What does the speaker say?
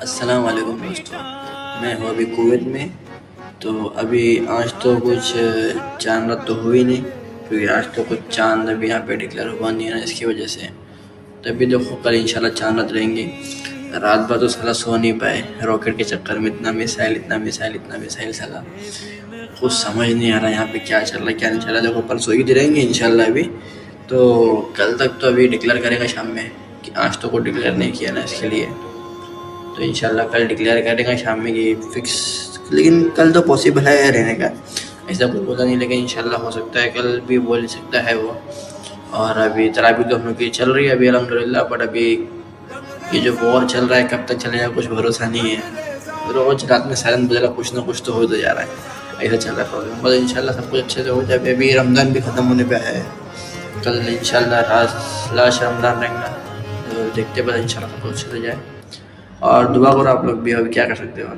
السلام علیکم دوستوں، میں ہوں ابھی کویت میں. تو ابھی آج تو کچھ چاند رات تو ہوئی نہیں، کیونکہ آج تو کچھ چاند ابھی یہاں پہ ڈکلیئر ہوا نہیں ہے نا، اس کی وجہ سے. تو ابھی دیکھو کل انشاءاللہ چاند رات رہیں گے. رات بھر تو سارا سو نہیں پائے، راکٹ کے چکر میں اتنا میسائل سالا کچھ سمجھ نہیں آ رہا یہاں پہ کیا چل رہا ہے کیا نہیں چل رہا. دیکھو پرسوں ہی رہیں گے انشاءاللہ. ابھی تو کل تک تو ابھی ڈکلیئر کرے گا شام میں، کہ آج تو کوئی ڈکلیئر نہیں کیا نا، اس کے لیے تو انشاءاللہ کل ڈکلیئر کرے گا شام میں یہ فکس. لیکن کل تو پاسبل ہے رہنے کا، ایسا کچھ بولا نہیں، لیکن انشاءاللہ ہو سکتا ہے کل بھی بول سکتا ہے وہ. اور ابھی تراویح تو ہم لوگ کی چل رہی ہے ابھی الحمدللہ. بٹ ابھی یہ جو وار چل رہا ہے کب تک چلے گا کچھ بھروسہ نہیں ہے. روز رات میں سائرن بجا کچھ نہ کچھ تو ہو جا رہا ہے، ایسا چل رہا ہے پرابلم. بس انشاءاللہ سب کچھ اچھے سے ہو جائے. ابھی رمضان بھی ختم ہونے پہ ہے، کل انشاءاللہ لاسٹ رمضان رہیں گا. تو دیکھتے بس انشاءاللہ سب کچھ اچھے سے جائے. اور دعا کرو آپ لوگ بھی، ابھی کیا کر سکتے ہو.